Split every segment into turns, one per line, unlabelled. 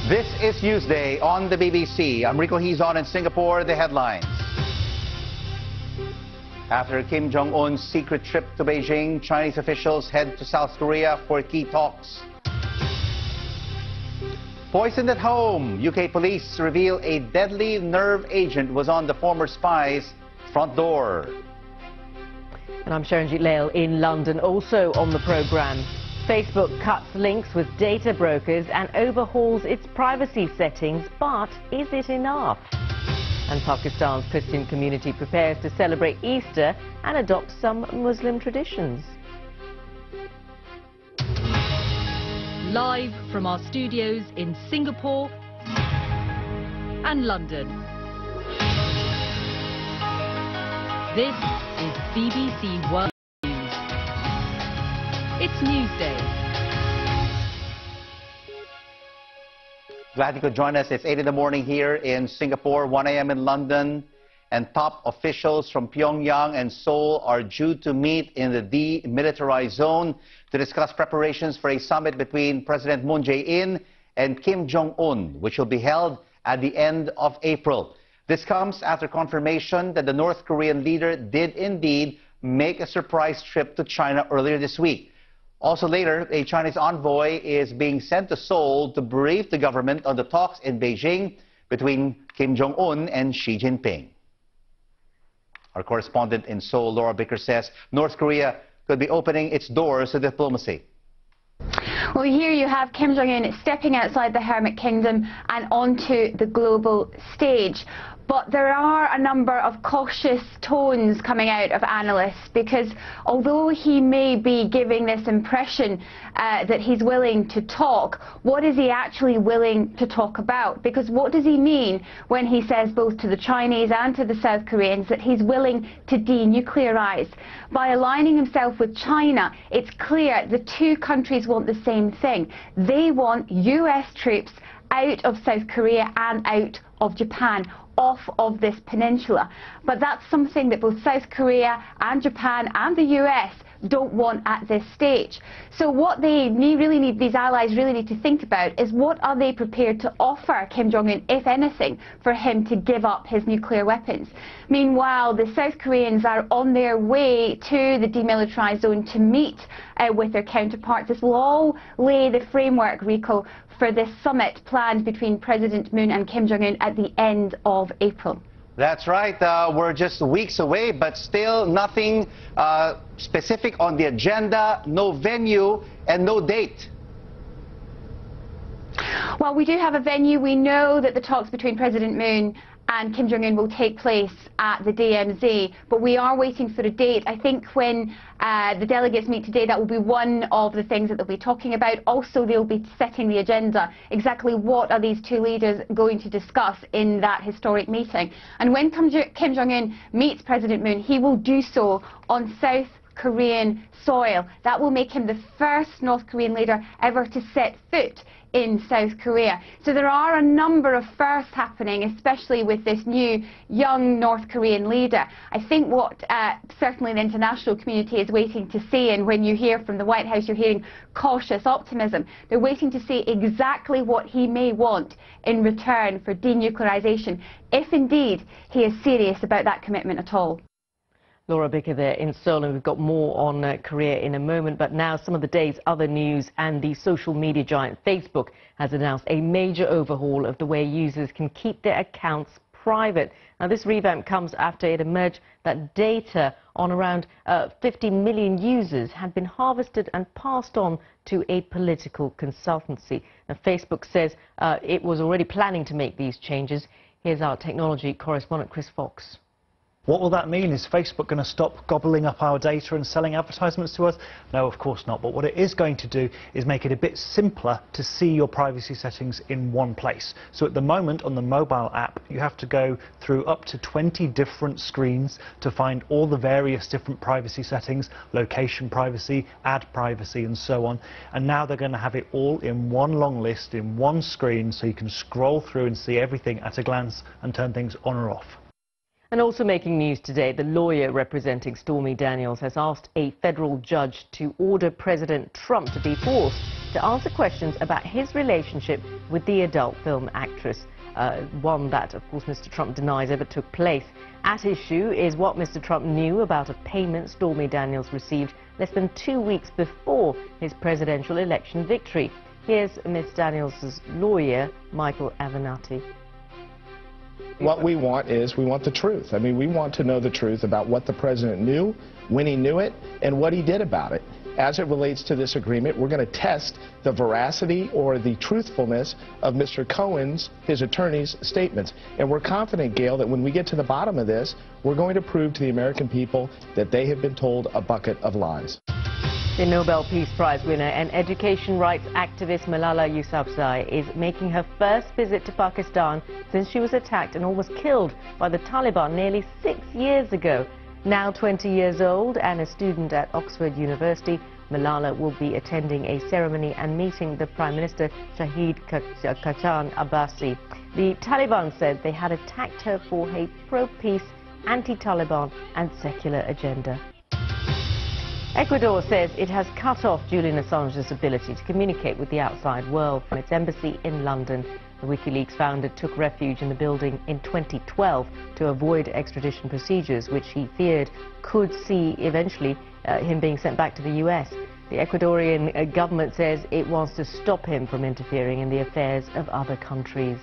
This is Newsday on the BBC. I'm Rico Hizon in Singapore. The headlines. After Kim Jong-un's secret trip to Beijing, Chinese officials head to South Korea for key talks. Poisoned at home. UK police reveal a deadly nerve agent was on the former spy's front door.
And I'm Sharonjit Lail in London, also on the programme. Facebook cuts links with data brokers and overhauls its privacy settings, but is it enough? And Pakistan's Christian community prepares to celebrate Easter and adopt some Muslim traditions.
Live from our studios in Singapore and London. This is BBC World News. It's Newsday.
Glad you could join us. It's 8 in the morning here in Singapore, 1 a.m. in London. And top officials from Pyongyang and Seoul are due to meet in the demilitarized zone to discuss preparations for a summit between President Moon Jae-in and Kim Jong-un, which will be held at the end of April. This comes after confirmation that the North Korean leader did indeed make a surprise trip to China earlier this week. Also later, a Chinese envoy is being sent to Seoul to brief the government on the talks in Beijing between Kim Jong-un and Xi Jinping. Our correspondent in Seoul, Laura Bicker, says North Korea could be opening its doors to diplomacy.
Well, here you have Kim Jong-un stepping outside the Hermit Kingdom and onto the global stage. But there are a number of cautious tones coming out of analysts, because although he may be giving this impression that he's willing to talk, what is he actually willing to talk about? Because what does he mean when he says both to the Chinese and to the South Koreans that he's willing to denuclearize? By aligning himself with China, it's clear the two countries want the same thing. They want US troops out of South Korea and out of Japan, off of this peninsula. But that's something that both South Korea and Japan and the US don't want at this stage. So what these allies really need to think about is, what are they prepared to offer Kim Jong-un, if anything, for him to give up his nuclear weapons? Meanwhile, the South Koreans are on their way to the demilitarized zone to meet with their counterparts. This will all lay the framework, Rico, for this summit planned between President Moon and Kim Jong-un at the end of April.
That's right. We're just weeks away, but still nothing specific on the agenda, no venue and no date.
Well, we do have a venue. We know that the talks between President Moon and Kim Jong-un will take place at the DMZ, but we are waiting for a date. I think when the delegates meet today, that will be one of the things that they'll be talking about. Also, they'll be setting the agenda. Exactly what are these two leaders going to discuss in that historic meeting? And when Kim Jong-un meets President Moon, he will do so on South Korean soil. That will make him the first North Korean leader ever to set foot in South Korea. So there are a number of firsts happening, especially with this new young North Korean leader. I think what certainly the international community is waiting to see, and when you hear from the White House, you're hearing cautious optimism. They're waiting to see exactly what he may want in return for denuclearization, if indeed he is serious about that commitment at all.
Laura Bicker there in Seoul, and we've got more on Korea in a moment. But now some of the day's other news, and the social media giant Facebook has announced a major overhaul of the way users can keep their accounts private. Now, this revamp comes after it emerged that data on around 50 million users had been harvested and passed on to a political consultancy. Now, Facebook says it was already planning to make these changes. Here's our technology correspondent, Chris Fox.
What will that mean? Is Facebook going to stop gobbling up our data and selling advertisements to us? No, of course not. But what it is going to do is make it a bit simpler to see your privacy settings in one place. So at the moment on the mobile app, you have to go through up to 20 different screens to find all the various different privacy settings, location privacy, ad privacy and so on. And now they're going to have it all in one long list, in one screen, so you can scroll through and see everything at a glance and turn things on or off.
And also making news today, the lawyer representing Stormy Daniels has asked a federal judge to order President Trump to be forced to answer questions about his relationship with the adult film actress, one that, of course, Mr. Trump denies ever took place. At issue is what Mr. Trump knew about a payment Stormy Daniels received less than 2 weeks before his presidential election victory. Here's Ms. Daniels' lawyer, Michael Avenatti.
What we want the truth. I mean, we want to know the truth about what the president knew, when he knew it, and what he did about it. As it relates to this agreement, we're going to test the veracity or the truthfulness of Mr. Cohen's, his attorney's statements. And we're confident, Gail, that when we get to the bottom of this, we're going to prove to the American people that they have been told a bucket of lies.
The Nobel Peace Prize winner and education rights activist Malala Yousafzai is making her first visit to Pakistan since she was attacked and almost killed by the Taliban nearly 6 years ago. Now 20 years old and a student at Oxford University, Malala will be attending a ceremony and meeting the Prime Minister Shahid Khaqan Abbasi. The Taliban said they had attacked her for a pro-peace, anti-Taliban and secular agenda. Ecuador says it has cut off Julian Assange's ability to communicate with the outside world from its embassy in London. The WikiLeaks founder took refuge in the building in 2012 to avoid extradition procedures, which he feared could see eventually him being sent back to the US. The Ecuadorian government says it wants to stop him from interfering in the affairs of other countries.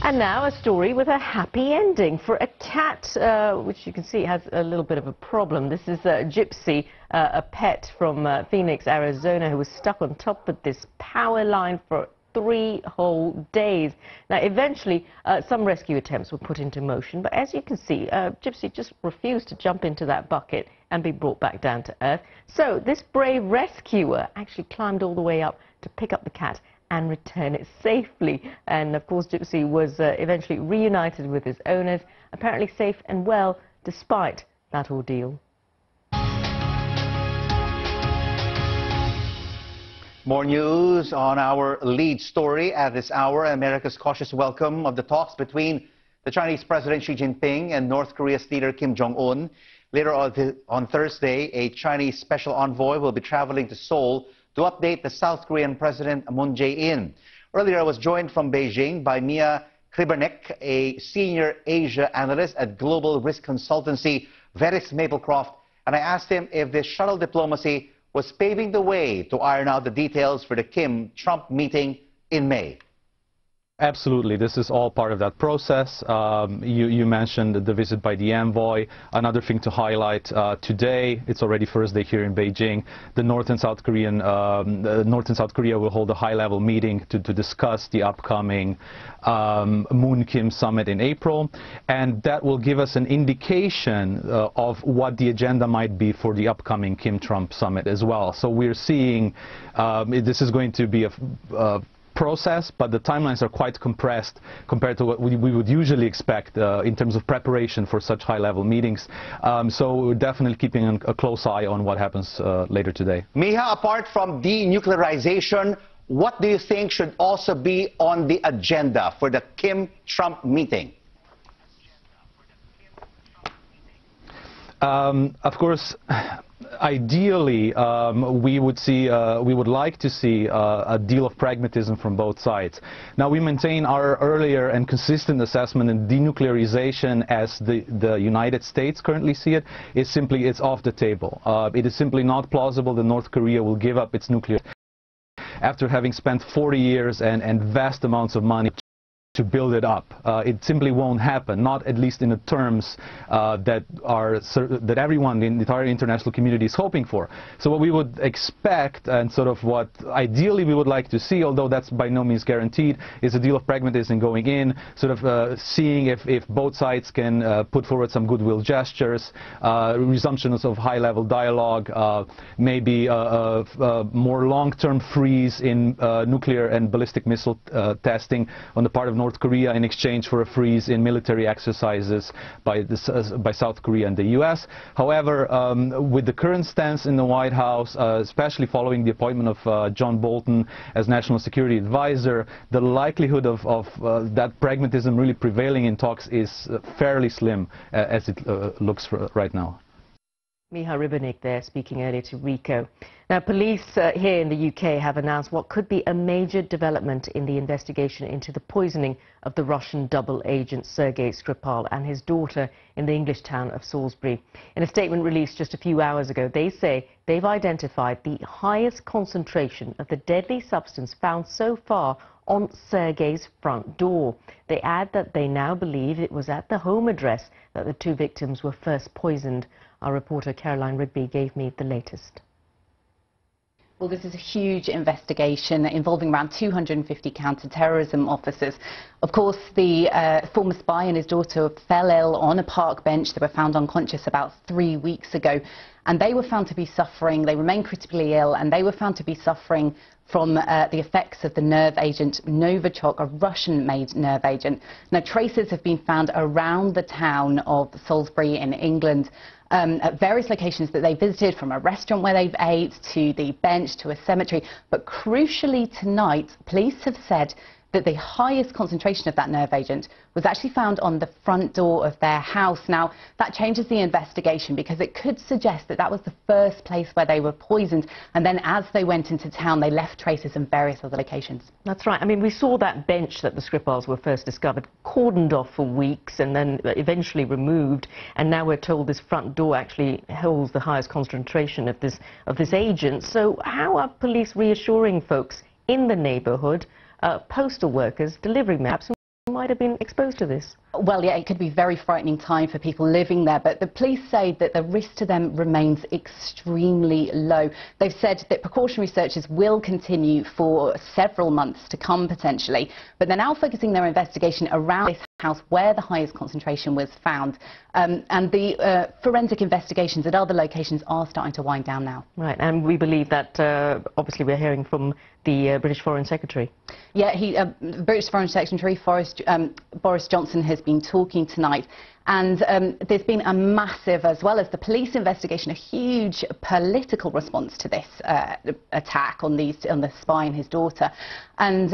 And now a story with a happy ending for a cat, which you can see has a little bit of a problem. This is Gypsy, a pet from Phoenix, Arizona, who was stuck on top of this power line for 3 whole days. Now, eventually, some rescue attempts were put into motion, but as you can see, Gypsy just refused to jump into that bucket and be brought back down to earth. So this brave rescuer actually climbed all the way up to pick up the cat and return it safely. And of course, Gypsy was eventually reunited with his owners, apparently safe and well despite that ordeal.
More news on our lead story at this hour. America's cautious welcome of the talks between the Chinese President Xi Jinping and North Korea's leader Kim Jong-un. Later on Thursday, a Chinese special envoy will be traveling to Seoul to update the South Korean President Moon Jae-in. Earlier, I was joined from Beijing by Mia Kribernik, a senior Asia analyst at global risk consultancy Veris Maplecroft, and I asked him if this shuttle diplomacy was paving the way to iron out the details for the Kim-Trump meeting in May.
Absolutely. This is all part of that process. You mentioned the visit by the envoy. Another thing to highlight today, it's already Thursday here in Beijing, the North and South Korea will hold a high-level meeting to discuss the upcoming Moon-Kim summit in April, and that will give us an indication of what the agenda might be for the upcoming Kim-Trump summit as well. So we're seeing this is going to be a process, but the timelines are quite compressed compared to what we would usually expect in terms of preparation for such high-level meetings. So we're definitely keeping a close eye on what happens later today.
Miha, apart from denuclearization, what do you think should also be on the agenda for the Kim-Trump meeting?
Of course, ideally, we would like to see a deal of pragmatism from both sides. Now, we maintain our earlier and consistent assessment, and denuclearization, as the United States currently see it, it's off the table. It is simply not plausible that North Korea will give up its nuclear after having spent 40 years and vast amounts of money to build it up. It simply won't happen, not at least in the terms that everyone in the entire international community is hoping for. So what we would expect, and sort of what ideally we would like to see, although that's by no means guaranteed, is a deal of pragmatism going in, sort of seeing if both sides can put forward some goodwill gestures, resumptions of high-level dialogue, maybe a more long-term freeze in nuclear and ballistic missile testing on the part of North Korea in exchange for a freeze in military exercises by South Korea and the U.S. However, with the current stance in the White House, especially following the appointment of John Bolton as National Security Advisor, the likelihood of that pragmatism really prevailing in talks is fairly slim as it looks right now.
Miha Kribernik there, speaking earlier to Rico. Now, police here in the UK have announced what could be a major development in the investigation into the poisoning of the Russian double agent Sergei Skripal and his daughter in the English town of Salisbury. In a statement released just a few hours ago, they say they've identified the highest concentration of the deadly substance found so far on Sergei's front door. They add that they now believe it was at the home address that the two victims were first poisoned. Our reporter Caroline Rigby gave me the latest.
Well, this is a huge investigation involving around 250 counter-terrorism officers. Of course, the former spy and his daughter fell ill on a park bench. They were found unconscious about 3 weeks ago. And they were found to be suffering, they remain critically ill, and they were found to be suffering from the effects of the nerve agent Novichok, a Russian-made nerve agent. Now, traces have been found around the town of Salisbury in England at various locations that they visited, from a restaurant where they've ate to the bench to a cemetery. But crucially tonight, police have said that the highest concentration of that nerve agent was actually found on the front door of their house. Now, that changes the investigation because it could suggest that that was the first place where they were poisoned, and then as they went into town, they left traces in various other locations.
That's right. I mean, we saw that bench that the Skripals were first discovered cordoned off for weeks and then eventually removed, and now we're told this front door actually holds the highest concentration of this agent. So how are police reassuring folks in the neighbourhood, postal workers, delivery men, who might have been exposed to this?
Well, yeah, it could be a very frightening time for people living there, but the police say that the risk to them remains extremely low. They've said that precautionary searches will continue for several months to come, potentially, but they're now focusing their investigation around this house where the highest concentration was found, and the forensic investigations at other locations are starting to wind down now.
Right, and we believe that, obviously, we're hearing from the British Foreign Secretary.
Yeah, British Foreign Secretary Boris Johnson has been talking tonight, and there's been a massive, as well as the police investigation, a huge political response to this attack on the spy and his daughter, and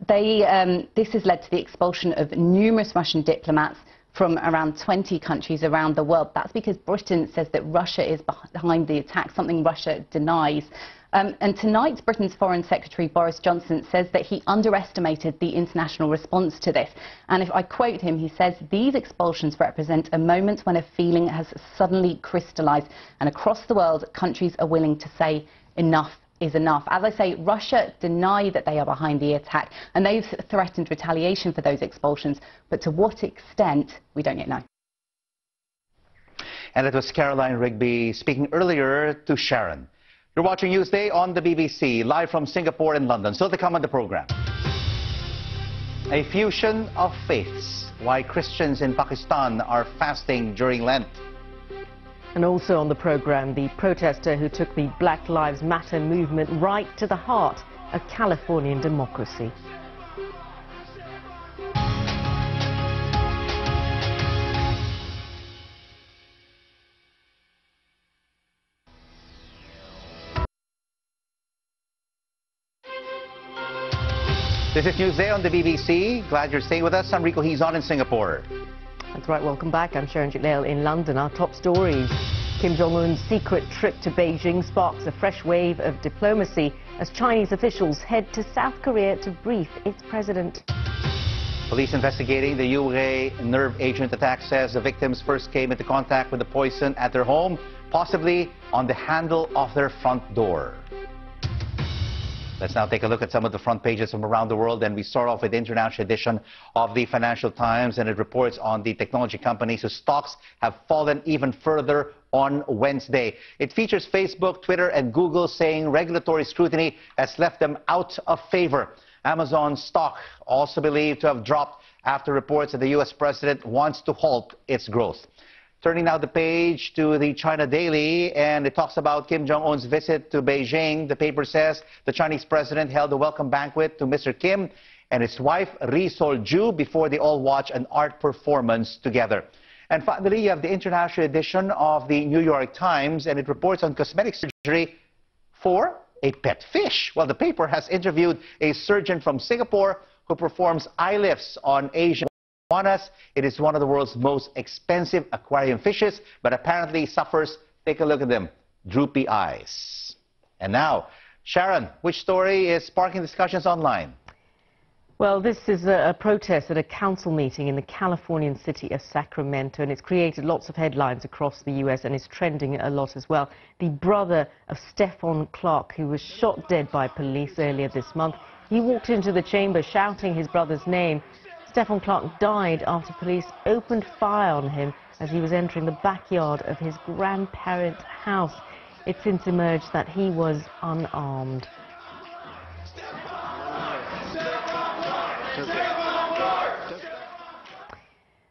this has led to the expulsion of numerous Russian diplomats from around 20 countries around the world. That's because Britain says that Russia is behind the attack, something Russia denies. And tonight, Britain's Foreign Secretary Boris Johnson says that he underestimated the international response to this. And if I quote him, he says, "These expulsions represent a moment when a feeling has suddenly crystallized, and across the world, countries are willing to say enough is enough." As I say, Russia deny that they are behind the attack, and they've threatened retaliation for those expulsions. But to what extent, we don't yet know.
And it was Caroline Rigby speaking earlier to Sharon. You're watching Newsday on the BBC, live from Singapore and London. So to come on the program, a fusion of faiths, why Christians in Pakistan are fasting during Lent.
And also on the program, the protester who took the Black Lives Matter movement right to the heart of Californian democracy.
This is Newsday on the BBC. Glad you're staying with us. I'm Rico Hizon in Singapore.
That's right, welcome back. I'm Sharon Jitlale in London. Our top stories. Kim Jong-un's secret trip to Beijing sparks a fresh wave of diplomacy as Chinese officials head to South Korea to brief its president.
Police investigating the Uyghur nerve agent attack says the victims first came into contact with the poison at their home, possibly on the handle of their front door. Let's now take a look at some of the front pages from around the world, and we start off with the international edition of the Financial Times, and it reports on the technology companies whose stocks have fallen even further on Wednesday. It features Facebook, Twitter, and Google saying regulatory scrutiny has left them out of favor. Amazon's stock also believed to have dropped after reports that the U.S. president wants to halt its growth. Turning now the page to the China Daily, and it talks about Kim Jong-un's visit to Beijing. The paper says the Chinese president held a welcome banquet to Mr. Kim and his wife Ri Sol-ju before they all watched an art performance together. And finally, you have the international edition of the New York Times, and it reports on cosmetic surgery for a pet fish. Well, the paper has interviewed a surgeon from Singapore who performs eye lifts on Asian iguanas. It is one of the world's most expensive aquarium fishes, but apparently suffers, take a look at them, droopy eyes. And now, Sharon, which story is sparking discussions online?
Well, this is a protest at a council meeting in the Californian city of Sacramento, and it's created lots of headlines across the U.S. and is trending a lot as well. The brother of Stephon Clark, who was shot dead by police earlier this month, he walked into the chamber shouting his brother's name. Stephon Clark died after police opened fire on him as he was entering the backyard of his grandparents' house. It's since emerged that he was unarmed.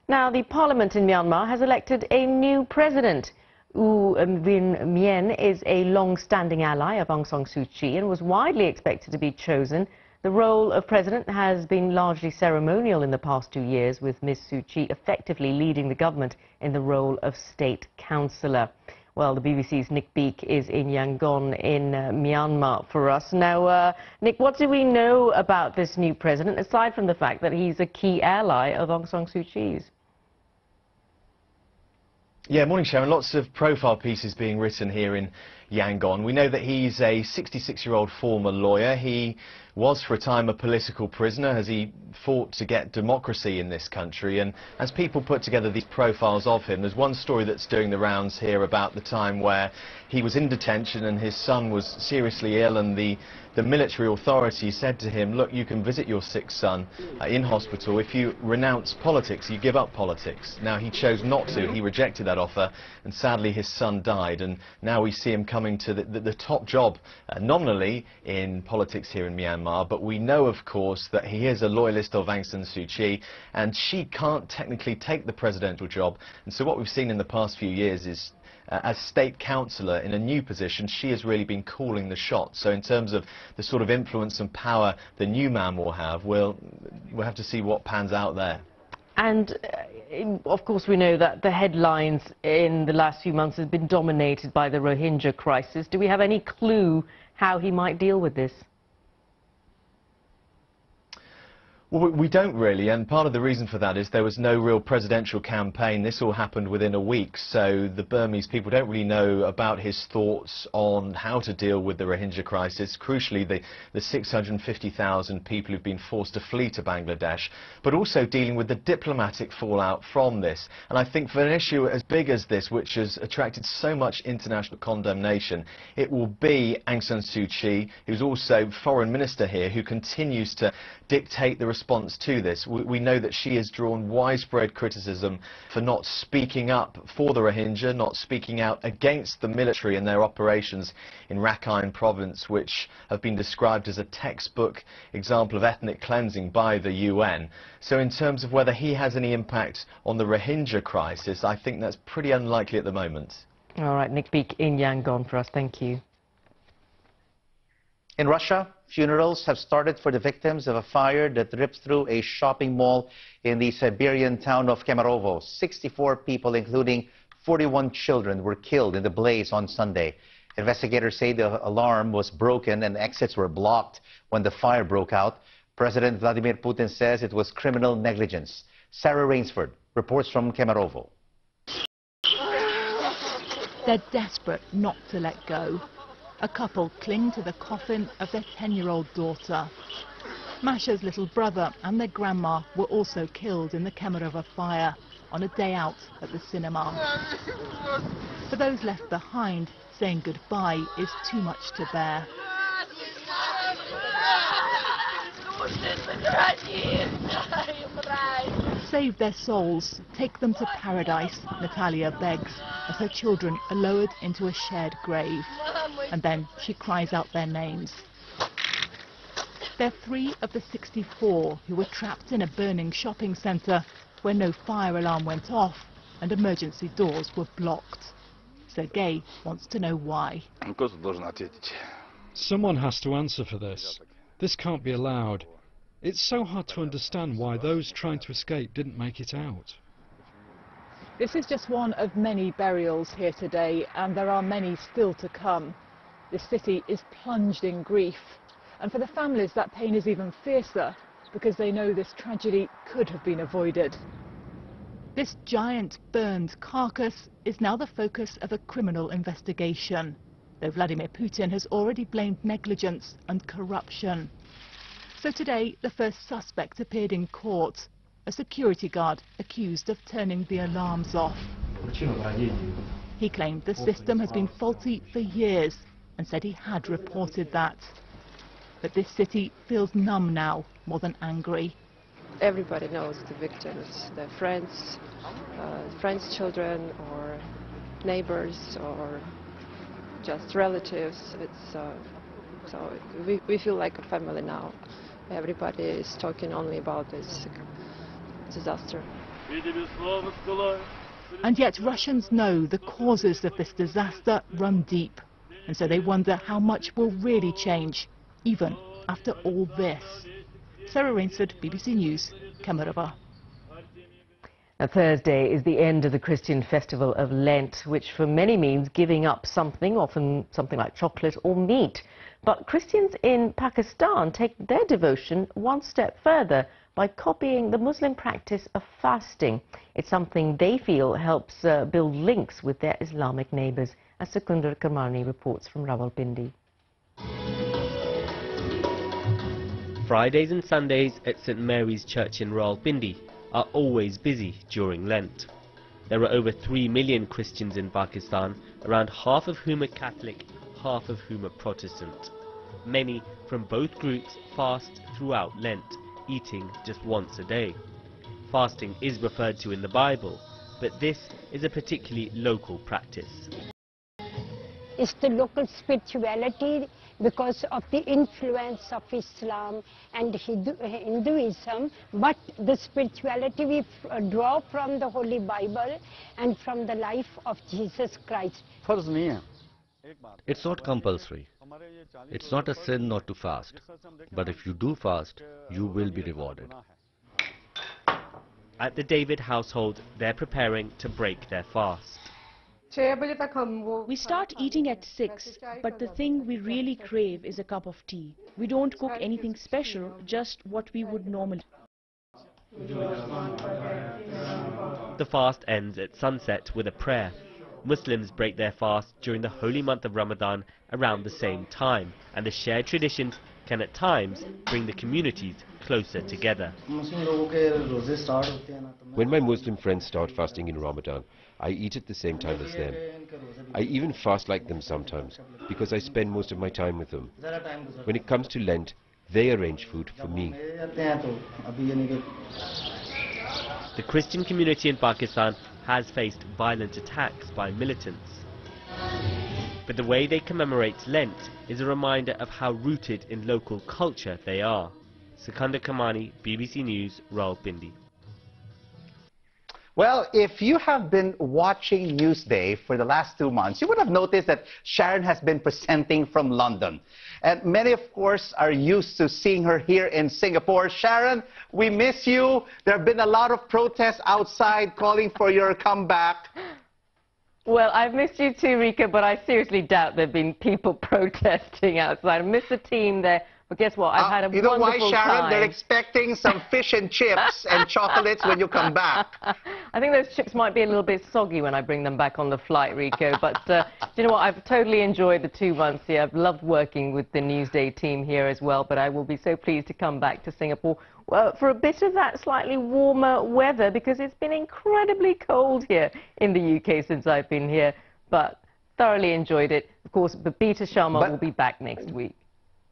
Now, the parliament in Myanmar has elected a new president. U Win Myint is a long-standing ally of Aung San Suu Kyi and was widely expected to be chosen. The role of president has been largely ceremonial in the past 2 years, with Ms Suu Kyi effectively leading the government in the role of state councillor. Well, the BBC's Nick Beake is in Yangon in Myanmar for us. Now, Nick, what do we know about this new president, aside from the fact that he's a key ally of Aung San Suu Kyi's?
Yeah, morning, Sharon. Lots of profile pieces being written here in Yangon. We know that he's a 66-year-old former lawyer. He was for a time a political prisoner as he fought to get democracy in this country. And as people put together these profiles of him, there's one story that's doing the rounds here about the time where he was in detention and his son was seriously ill, and the military authorities said to him, look, you can visit your sick son in hospital if you renounce politics, you give up politics. Now, he chose not to. He rejected that offer, and sadly his son died. And now we see him coming to the top job nominally in politics here in Myanmar. But we know, of course, that he is a loyalist of Aung San Suu Kyi, and she can't technically take the presidential job. And so what we've seen in the past few years is as state councillor in a new position, she has really been calling the shots. So in terms of the sort of influence and power the new man will have, we'll have to see what pans out there.
And of course we know that the headlines in the last few months have been dominated by the Rohingya crisis. Do we have any clue how he might deal with this?
Well, we don't really, and part of the reason for that is there was no real presidential campaign. This all happened within a week, so the Burmese people don't really know about his thoughts on how to deal with the Rohingya crisis, crucially the 650,000 people who've been forced to flee to Bangladesh, but also dealing with the diplomatic fallout from this. And I think for an issue as big as this, which has attracted so much international condemnation, it will be Aung San Suu Kyi, who's also foreign minister here, who continues to dictate the response to this. We know that she has drawn widespread criticism for not speaking up for the Rohingya, not speaking out against the military and their operations in Rakhine province, which have been described as a textbook example of ethnic cleansing by the UN. So in terms of whether he has any impact on the Rohingya crisis, I think that's pretty unlikely at the moment.
All right, Nick Beake in Yangon for us. Thank you.
In Russia, funerals have started for the victims of a fire that ripped through a shopping mall in the Siberian town of Kemerovo. 64 people, including 41 children, were killed in the blaze on Sunday. Investigators say the alarm was broken and exits were blocked when the fire broke out. President Vladimir Putin says it was criminal negligence. Sarah Rainsford reports from Kemerovo.
They're desperate not to let go. A couple cling to the coffin of their 10-year-old daughter. Masha's little brother and their grandma were also killed in the Kemerovo fire on a day out at the cinema. For those left behind, saying goodbye is too much to bear. Save their souls, take them to paradise, Natalia begs, as her children are lowered into a shared grave. And then she cries out their names. They're 3 of the 64 who were trapped in a burning shopping centre where no fire alarm went off and emergency doors were blocked. Sergei wants to know why.
Someone has to answer for this. This can't be allowed. It's so hard to understand why those trying to escape didn't make it out.
This is just one of many burials here today, and there are many still to come. The city is plunged in grief, and for the families that pain is even fiercer because they know this tragedy could have been avoided. This giant burned carcass is now the focus of a criminal investigation. though Vladimir Putin has already blamed negligence and corruption. So today, the first suspect appeared in court, a security guard accused of turning the alarms off. He claimed the system has been faulty for years and said he had reported that. But this city feels numb now, more than angry.
Everybody knows the victims, their friends, friends' children, or neighbors, or just relatives. So we feel like a family now. Everybody is talking only about this disaster.
And yet Russians know the causes of this disaster run deep, and so they wonder how much will really change, even after all this. Sarah Rainsford, BBC News, Kemerovo.
Now, Thursday is the end of the Christian festival of Lent, which for many means giving up something, often something like chocolate or meat. But Christians in Pakistan take their devotion one step further by copying the Muslim practice of fasting. It's something they feel helps build links with their Islamic neighbours, as Secunda Kermani reports from Rawalpindi.
Fridays and Sundays at St Mary's Church in Rawalpindi are always busy during Lent. There are over 3 million Christians in Pakistan, around half of whom are Catholic, half of whom are Protestant. Many from both groups fast throughout Lent, eating just once a day. Fasting is referred to in the Bible, but this is a particularly local practice.
It's the local spirituality because of the influence of Islam and Hinduism, but the spirituality we draw from the Holy Bible and from the life of Jesus Christ.
It's not compulsory. It's not a sin not to fast. But if you do fast, you will be rewarded.
At the David household, they're preparing to break their fast.
We start eating at 6, but the thing we really crave is a cup of tea. We don't cook anything special, just what we would normally.
The fast ends at sunset with a prayer. Muslims break their fast during the holy month of Ramadan around the same time, and the shared traditions can at times bring the communities closer together.
When my Muslim friends start fasting in Ramadan, I eat at the same time as them. I even fast like them sometimes, because I spend most of my time with them. When it comes to Lent, they arrange food for me.
The Christian community in Pakistan has faced violent attacks by militants. But the way they commemorate Lent is a reminder of how rooted in local culture they are. Secunda Kermani, BBC News, Rawalpindi.
Well, if you have been watching Newsday for the last 2 months, you would have noticed that Sharon has been presenting from London. And many, of course, are used to seeing her here in Singapore. Sharon, we miss you. There have been a lot of protests outside calling for your comeback.
Well, I've missed you too, Rika, but I seriously doubt there have been people protesting outside. I miss the team there. But guess what? I've had a
you know
wonderful
why, Sharon?
time.
They're expecting some fish and chips and chocolates when you come back.
I think those chips might be a little bit soggy when I bring them back on the flight, Rico. But do you know what? I've totally enjoyed the 2 months here. I've loved working with the Newsday team here as well. But I will be so pleased to come back to Singapore for a bit of that slightly warmer weather, because it's been incredibly cold here in the UK since I've been here. But thoroughly enjoyed it. Of course, Babita Sharma will be back next week.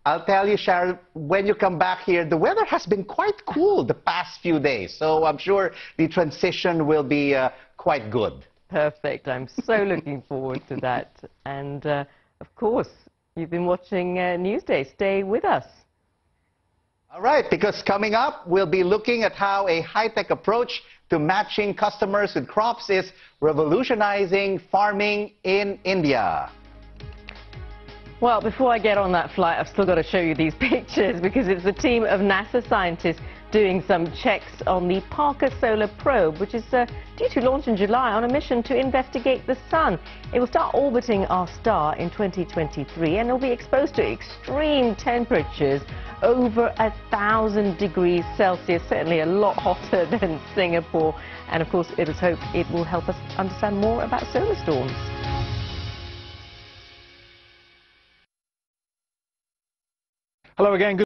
I'll tell you, Sharon, when you come back here, the weather has been quite cool the past few days. So I'm sure the transition will be quite good.
Perfect. I'm so looking forward to that. And, of course, you've been watching Newsday. Stay with us.
All right, because coming up, we'll be looking at how a high-tech approach to matching customers with crops is revolutionizing farming in India.
Well, before I get on that flight, I've still got to show you these pictures, because it's a team of NASA scientists doing some checks on the Parker Solar Probe, which is due to launch in July on a mission to investigate the sun. It will start orbiting our star in 2023, and it'll be exposed to extreme temperatures over 1,000 degrees Celsius, certainly a lot hotter than Singapore. And of course, it is hoped it will help us understand more about solar storms.
Hello again.